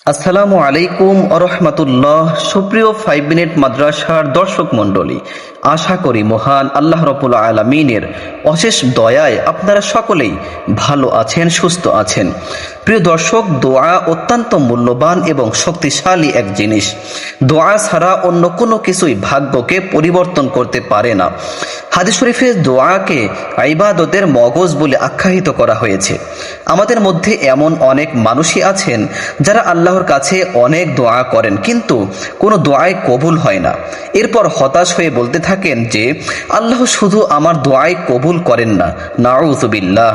আসসালামু আলাইকুম আরহামাতুল্লাহ। সুপ্রিয় 5 মিনিট মাদ্রাসার দর্শক মণ্ডলী, আশা করি মহান আল্লাহ রাব্বুল আলামিনের অশেষ দয়ায় আপনারা সকলেই ভালো আছেন, সুস্থ আছেন। প্রিয় দর্শক, দোয়া অত্যন্ত মূল্যবান এবং শক্তিশালী এক জিনিস। দোয়া ছাড়া অন্য কোনো কিছুই ভাগ্যকে পরিবর্তন করতে পারে না। হাদিস শরীফে দোয়াকে ইবাদতের মগজ বলে আখ্যায়িত করা হয়েছে। আমাদের মধ্যে এমন অনেক মানুষই আছেন যারা আল্লাহর কাছে অনেক দোয়া করেন, কিন্তু কোনো দোয়াই কবুল হয় না। এরপর হতাশ হয়ে বলতে থাকেন যে আল্লাহ শুধু আমার দোয়াই কবুল করেন না। নাউযুবিল্লাহ।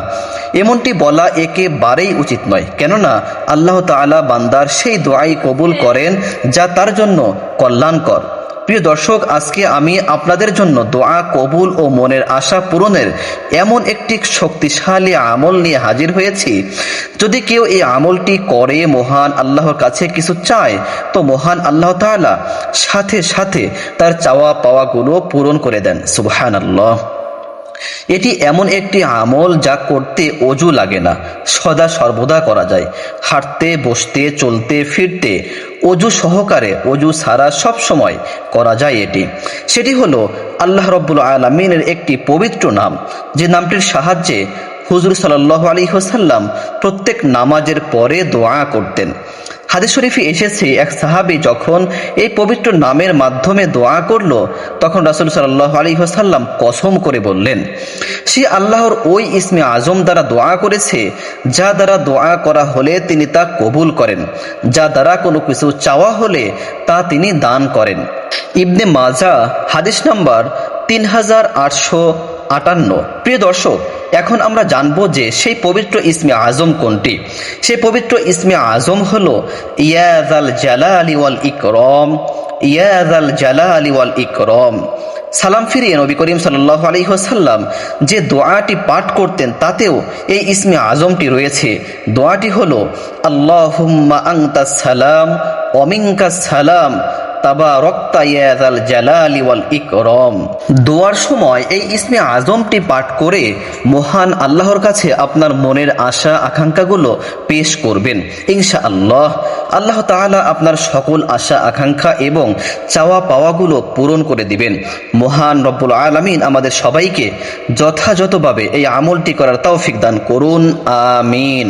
এমনটি বলা একেবারেই উচিত নয়, কেননা আল্লাহ তাআলা বান্দার সেই দোয়াই কবুল করেন যা তার জন্য কল্যাণকর। প্রিয় দর্শক, আজকে আমি আপনাদের জন্য দোয়া কবুল ও মনের আশা পূরণের এমন একটি শক্তিশালী আমল নিয়ে হাজির হয়েছি। যদি কেউ এই আমলটি করে মহান আল্লাহর কাছে কিছু চায়, তো মহান আল্লাহ তাআলা সাথে সাথে তার চাওয়া পাওয়াগুলো পূরণ করে দেন। সুবহানাল্লাহ। এটি এমন একটি আমল যা করতে অজু লাগে না, সদা সর্বদা করা যায়। হাঁটতে, বসতে, চলতে, ফিরতে অজু সহকারে, অজু ছাড়া সব সময় করা যায় সেটি হলো আল্লাহ রাব্বুল আলামিনের একটি পবিত্র নাম, যে নামটির সাহায্যে হুজুর সাল্লাল্লাহু আলাইহি ওয়াসাল্লাম প্রত্যেক নামাজের পরে দোয়া করতেন। হাদিস শরীফে এসেছে, এক সাহাবী যখন এই পবিত্র নামের মাধ্যমে দোয়া করল, তখন রাসূল সাল্লাল্লাহু আলাইহি ওয়াসাল্লাম কসম করে বললেন, সে আল্লাহর ওই ইসমে আজম দ্বারা দোয়া করেছে যা দ্বারা দোয়া করা হলে তিনি তা কবুল করেন, যা দ্বারা কোনো কিছু চাওয়া হলে তা তিনি দান করেন। ইবনে মাজাহ, হাদিস নাম্বার 3858। প্রিয় দর্শক, এখন আমরা জানবো যে সেই পবিত্র ইসমে আজম কোনটি। সেই পবিত্র ইসমে আজম হলো ইয়া যাল জালালি ওয়াল ইকরাম, ইয়া যাল জালালি ওয়াল ইকরাম। সালাম ফিরিয়ে নবী করিম সাল্লাল্লাহু আলাইহি ওয়াসাল্লাম যে দোয়াটি পাঠ করতেন তাতেও এই ইসমে আজমটি রয়েছে। দোয়াটি হলো আল্লাহুম্মা আনতাস সালাম ওয়া মিনকাস সালাম তাবারাকতা ইয়া যাল জালালি ওয়াল ইকরাম। দোয়ার সময় এই ইসমে আজমটি পাঠ করে মহান আল্লাহর কাছে আপনার মনের আশা আকাঙ্ক্ষাগুলো পেশ করবেন। ইনশাআল্লাহ আল্লাহ তাআলা আপনার সকল আশা আকাঙ্ক্ষা এবং চাওয়া পাওয়াগুলো পূরণ করে দিবেন। মহান রব্বুল আলামিন আমাদের সবাইকে যথাযথভাবে এই আমলটি করার তৌফিক দান করুন। আমিন।